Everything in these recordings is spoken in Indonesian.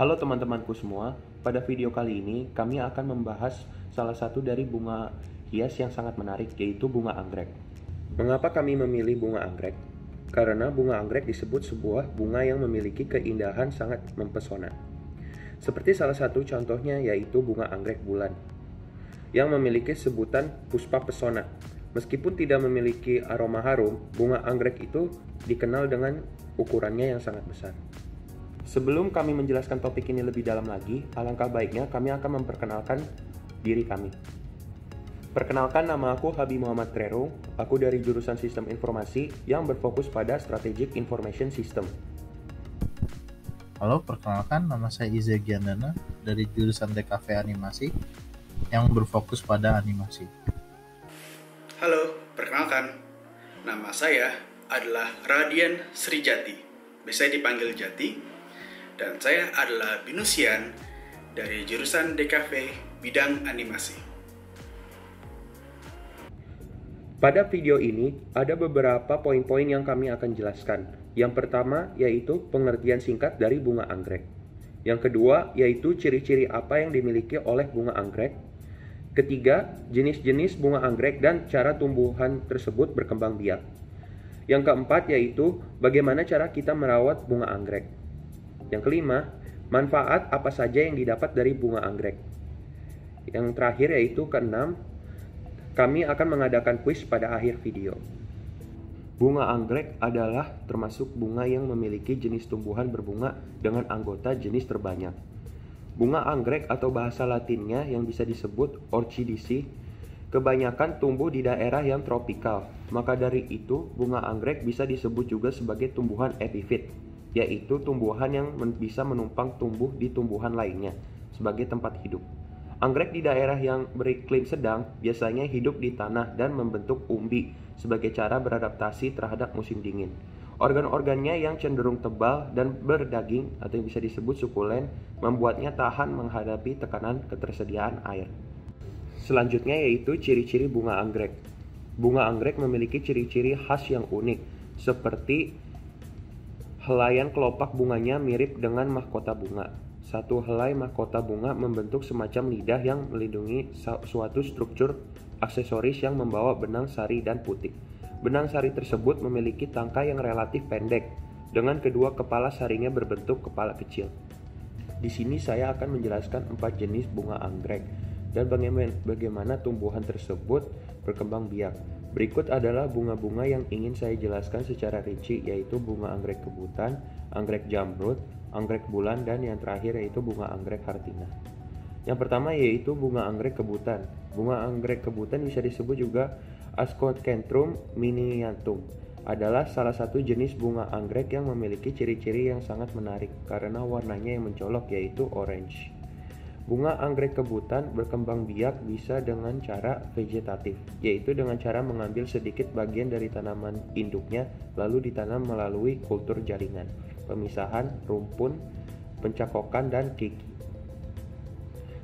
Halo teman-temanku semua, pada video kali ini kami akan membahas salah satu dari bunga hias yang sangat menarik, yaitu bunga anggrek. Mengapa kami memilih bunga anggrek? Karena bunga anggrek disebut sebuah bunga yang memiliki keindahan sangat mempesona. Seperti salah satu contohnya yaitu bunga anggrek bulan, yang memiliki sebutan puspa pesona. Meskipun tidak memiliki aroma harum, bunga anggrek itu dikenal dengan ukurannya yang sangat besar. Sebelum kami menjelaskan topik ini lebih dalam lagi, alangkah baiknya kami akan memperkenalkan diri kami. Perkenalkan, nama aku Habib Muhammad Trero, aku dari jurusan Sistem Informasi yang berfokus pada Strategic Information System. Halo, perkenalkan nama saya Iza Giandana dari jurusan DKV Animasi yang berfokus pada animasi. Halo, perkenalkan, nama saya adalah Radian Srijati, biasa dipanggil Jati, dan saya adalah binusian dari jurusan DKV bidang animasi. Pada video ini, ada beberapa poin-poin yang kami akan jelaskan. Yang pertama, yaitu pengertian singkat dari bunga anggrek. Yang kedua, yaitu ciri-ciri apa yang dimiliki oleh bunga anggrek. Ketiga, jenis-jenis bunga anggrek dan cara tumbuhan tersebut berkembang biak. Yang keempat, yaitu bagaimana cara kita merawat bunga anggrek. Yang kelima, manfaat apa saja yang didapat dari bunga anggrek. Yang terakhir, yaitu keenam, kami akan mengadakan kuis pada akhir video. Bunga anggrek adalah termasuk bunga yang memiliki jenis tumbuhan berbunga dengan anggota jenis terbanyak. Bunga anggrek atau bahasa latinnya yang bisa disebut Orchidaceae kebanyakan tumbuh di daerah yang tropikal. Maka dari itu, bunga anggrek bisa disebut juga sebagai tumbuhan epifit, yaitu tumbuhan yang bisa menumpang tumbuh di tumbuhan lainnya sebagai tempat hidup. Anggrek di daerah yang beriklim sedang biasanya hidup di tanah dan membentuk umbi sebagai cara beradaptasi terhadap musim dingin. Organ-organnya yang cenderung tebal dan berdaging atau yang bisa disebut sukulen membuatnya tahan menghadapi tekanan ketersediaan air. Selanjutnya yaitu ciri-ciri bunga anggrek. Bunga anggrek memiliki ciri-ciri khas yang unik, seperti helaian kelopak bunganya mirip dengan mahkota bunga. Satu helai mahkota bunga membentuk semacam lidah yang melindungi suatu struktur aksesoris yang membawa benang sari dan putik. Benang sari tersebut memiliki tangkai yang relatif pendek, dengan kedua kepala sarinya berbentuk kepala kecil. Di sini saya akan menjelaskan 4 jenis bunga anggrek dan bagaimana tumbuhan tersebut berkembang biak. Berikut adalah bunga-bunga yang ingin saya jelaskan secara rinci, yaitu bunga anggrek kebutan, anggrek jamrud, anggrek bulan, dan yang terakhir yaitu bunga anggrek hartina. Yang pertama yaitu bunga anggrek kebutan. Bunga anggrek kebutan bisa disebut juga Ascocentrum miniatum, adalah salah satu jenis bunga anggrek yang memiliki ciri-ciri yang sangat menarik karena warnanya yang mencolok, yaitu orange. Bunga anggrek kebutan berkembang biak bisa dengan cara vegetatif, yaitu dengan cara mengambil sedikit bagian dari tanaman induknya lalu ditanam melalui kultur jaringan, pemisahan, rumpun, pencakokan, dan kiki.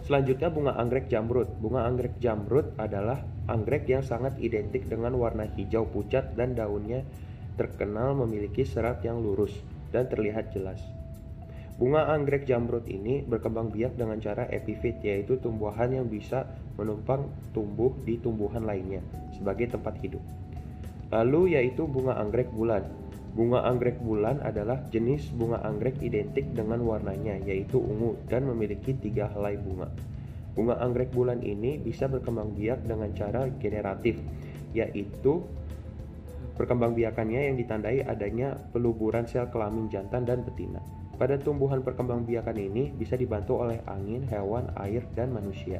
Selanjutnya bunga anggrek jamrud. Bunga anggrek jamrud adalah anggrek yang sangat identik dengan warna hijau pucat dan daunnya terkenal memiliki serat yang lurus dan terlihat jelas. Bunga anggrek jamrud ini berkembang biak dengan cara epifit, yaitu tumbuhan yang bisa menumpang tumbuh di tumbuhan lainnya sebagai tempat hidup. Lalu yaitu bunga anggrek bulan. Bunga anggrek bulan adalah jenis bunga anggrek identik dengan warnanya, yaitu ungu, dan memiliki 3 helai bunga. Bunga anggrek bulan ini bisa berkembang biak dengan cara generatif, yaitu perkembangbiakannya yang ditandai adanya peluburan sel kelamin jantan dan betina. Pada tumbuhan perkembangbiakan ini bisa dibantu oleh angin, hewan, air, dan manusia.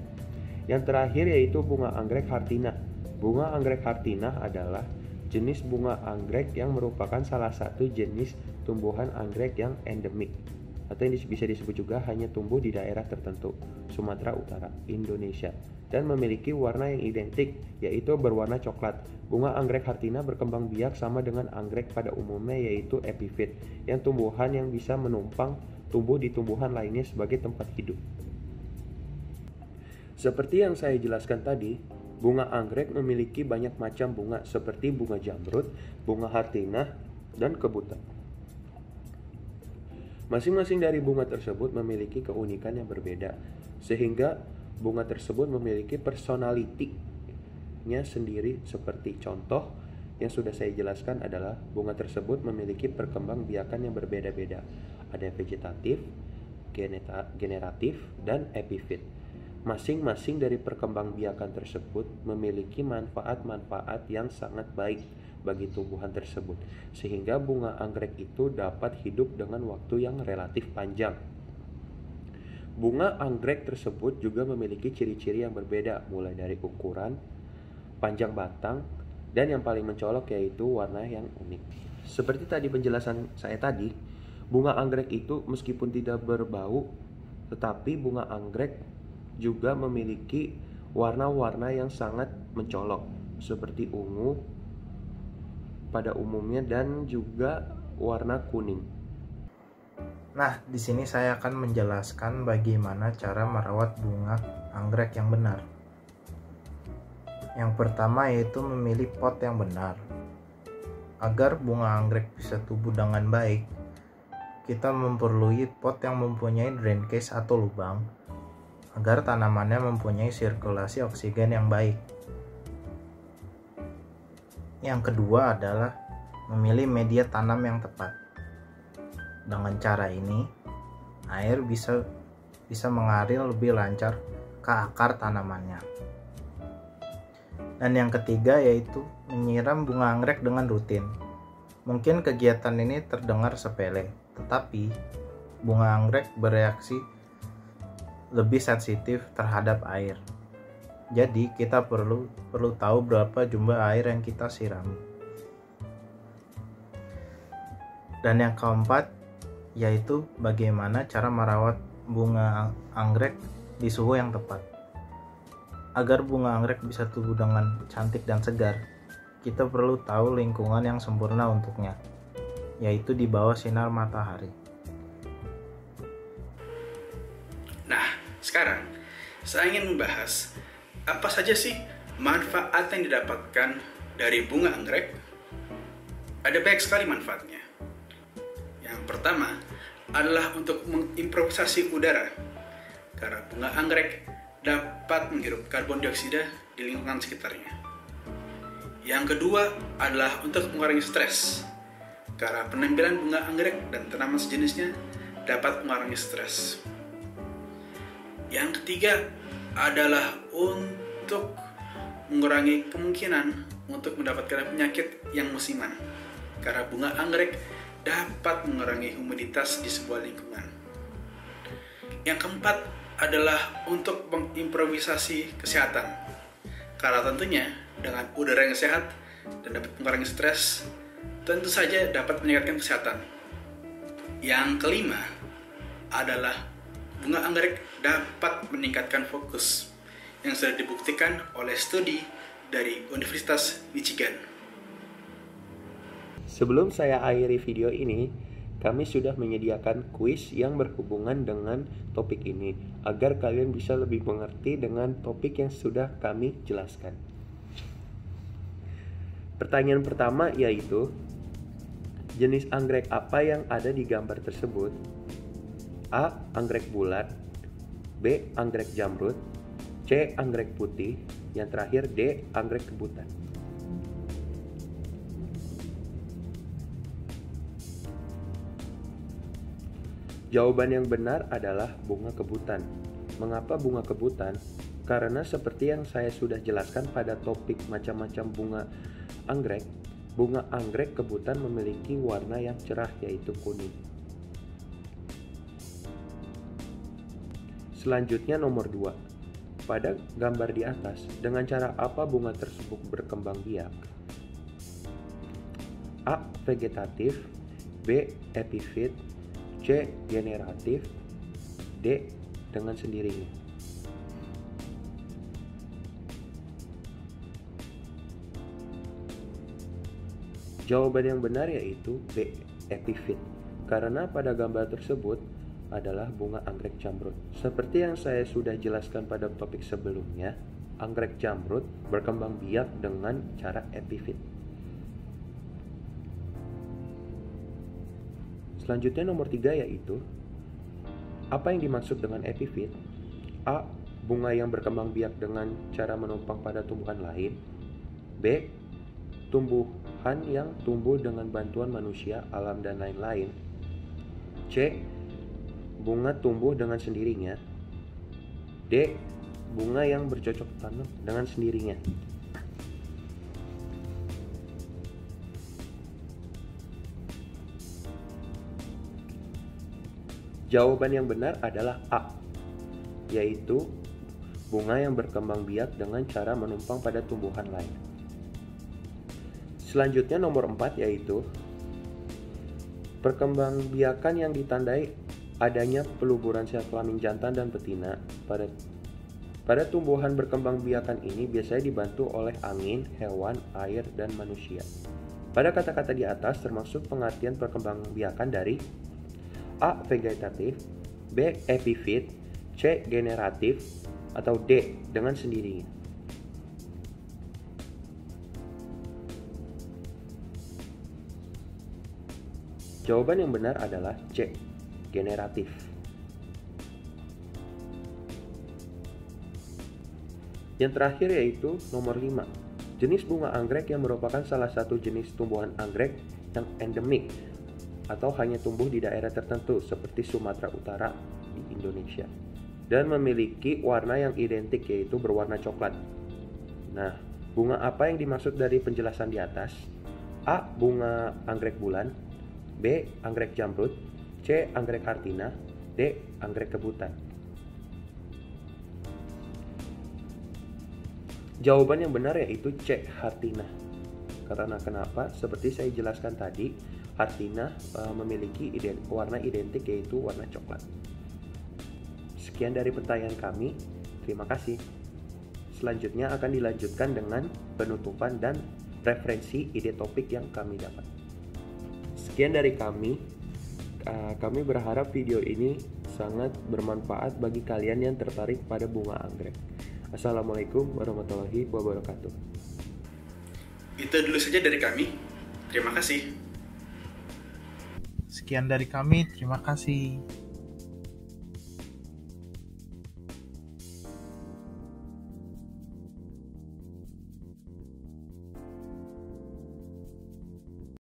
Yang terakhir yaitu bunga anggrek hartina. Bunga anggrek hartina adalah jenis bunga anggrek yang merupakan salah satu jenis tumbuhan anggrek yang endemik, atau yang bisa disebut juga hanya tumbuh di daerah tertentu, Sumatera Utara, Indonesia, dan memiliki warna yang identik, yaitu berwarna coklat. Bunga anggrek hartina berkembang biak sama dengan anggrek pada umumnya, yaitu epifit, yang tumbuhan yang bisa menumpang tumbuh di tumbuhan lainnya sebagai tempat hidup. Seperti yang saya jelaskan tadi, bunga anggrek memiliki banyak macam bunga seperti bunga jamrud, bunga hartina, dan kebutan. Masing-masing dari bunga tersebut memiliki keunikan yang berbeda, sehingga bunga tersebut memiliki personality-nya sendiri. Seperti contoh yang sudah saya jelaskan adalah bunga tersebut memiliki perkembangbiakan yang berbeda-beda. Ada vegetatif, generatif, dan epifit. Masing-masing dari perkembangbiakan tersebut memiliki manfaat-manfaat yang sangat baik bagi tumbuhan tersebut, sehingga bunga anggrek itu dapat hidup dengan waktu yang relatif panjang. Bunga anggrek tersebut juga memiliki ciri-ciri yang berbeda, mulai dari ukuran, panjang batang, dan yang paling mencolok yaitu warna yang unik. Seperti tadi penjelasan saya tadi, bunga anggrek itu meskipun tidak berbau, tetapi bunga anggrek juga memiliki warna-warna yang sangat mencolok, seperti ungu pada umumnya dan juga warna kuning. Nah, di sini saya akan menjelaskan bagaimana cara merawat bunga anggrek yang benar. Yang pertama yaitu memilih pot yang benar. Agar bunga anggrek bisa tumbuh dengan baik, kita memerlukan pot yang mempunyai drain case atau lubang, agar tanamannya mempunyai sirkulasi oksigen yang baik. Yang kedua adalah memilih media tanam yang tepat. Dengan cara ini, air bisa mengalir lebih lancar ke akar tanamannya. Dan yang ketiga yaitu menyiram bunga anggrek dengan rutin. Mungkin kegiatan ini terdengar sepele, tetapi bunga anggrek bereaksi lebih sensitif terhadap air. Jadi kita perlu tahu berapa jumlah air yang kita sirami. Dan yang keempat yaitu bagaimana cara merawat bunga anggrek di suhu yang tepat. Agar bunga anggrek bisa tumbuh dengan cantik dan segar, kita perlu tahu lingkungan yang sempurna untuknya, yaitu di bawah sinar matahari. Nah, sekarang saya ingin membahas apa saja sih manfaat yang didapatkan dari bunga anggrek. Ada banyak sekali manfaatnya. Yang pertama adalah untuk mengimprovisasi udara, karena bunga anggrek dapat menghirup karbon dioksida di lingkungan sekitarnya. Yang kedua adalah untuk mengurangi stres, karena penampilan bunga anggrek dan tanaman sejenisnya dapat mengurangi stres. Yang ketiga adalah untuk mengurangi kemungkinan untuk mendapatkan penyakit yang musiman, karena bunga anggrek dapat mengurangi humiditas di sebuah lingkungan. Yang keempat adalah untuk mengimprovisasi kesehatan, karena tentunya dengan udara yang sehat dan dapat mengurangi stres, tentu saja dapat meningkatkan kesehatan. Yang kelima adalah bunga anggrek dapat meningkatkan fokus, yang sudah dibuktikan oleh studi dari Universitas Michigan. Sebelum saya akhiri video ini, kami sudah menyediakan kuis yang berhubungan dengan topik ini, agar kalian bisa lebih mengerti dengan topik yang sudah kami jelaskan. Pertanyaan pertama yaitu, jenis anggrek apa yang ada di gambar tersebut? A. Anggrek bulat, B. Anggrek jamrut, C. Anggrek putih, yang terakhir D. Anggrek kebutan. Jawaban yang benar adalah bunga kebutan. Mengapa bunga kebutan? Karena seperti yang saya sudah jelaskan pada topik macam-macam bunga anggrek kebutan memiliki warna yang cerah, yaitu kuning. Selanjutnya nomor 2. Pada gambar di atas, dengan cara apa bunga tersebut berkembang biak? A. Vegetatif, B. Epifit, C. Generatif, D. Dengan sendirinya. Jawaban yang benar yaitu B. Epifit, karena pada gambar tersebut adalah bunga anggrek jamrut. Seperti yang saya sudah jelaskan pada topik sebelumnya, anggrek jamrut berkembang biak dengan cara epifit. Selanjutnya nomor 3 yaitu apa yang dimaksud dengan epifit? A. Bunga yang berkembang biak dengan cara menumpang pada tumbuhan lain. B. Tumbuhan yang tumbuh dengan bantuan manusia, alam, dan lain-lain. C. Bunga tumbuh dengan sendirinya. D. Bunga yang bercocok tanam dengan sendirinya. Jawaban yang benar adalah A, yaitu bunga yang berkembang biak dengan cara menumpang pada tumbuhan lain. Selanjutnya nomor 4 yaitu perkembangbiakan yang ditandai adanya peluburan sel kelamin jantan dan betina. Pada tumbuhan berkembangbiakan ini biasanya dibantu oleh angin, hewan, air, dan manusia. Pada kata-kata di atas termasuk pengertian perkembangbiakan dari A. Vegetatif, B. Epifit, C. Generatif, atau D. Dengan sendirinya. Jawaban yang benar adalah C. Generatif. Yang terakhir yaitu nomor 5. Jenis bunga anggrek yang merupakan salah satu jenis tumbuhan anggrek yang endemik atau hanya tumbuh di daerah tertentu seperti Sumatera Utara di Indonesia dan memiliki warna yang identik yaitu berwarna coklat. Nah, bunga apa yang dimaksud dari penjelasan di atas? A. Bunga anggrek bulan, B. Anggrek jamrut, C. Anggrek hartina, D. Anggrek kebutan. Jawaban yang benar yaitu C. Hartina. Karena kenapa? Seperti saya jelaskan tadi, hartina memiliki warna identik yaitu warna coklat. Sekian dari pertanyaan kami. Terima kasih. Selanjutnya akan dilanjutkan dengan penutupan dan referensi ide topik yang kami dapat. Sekian dari kami. Kami berharap video ini sangat bermanfaat bagi kalian yang tertarik pada bunga anggrek. Assalamualaikum warahmatullahi wabarakatuh. Itu dulu saja dari kami. Terima kasih. Sekian dari kami, terima kasih.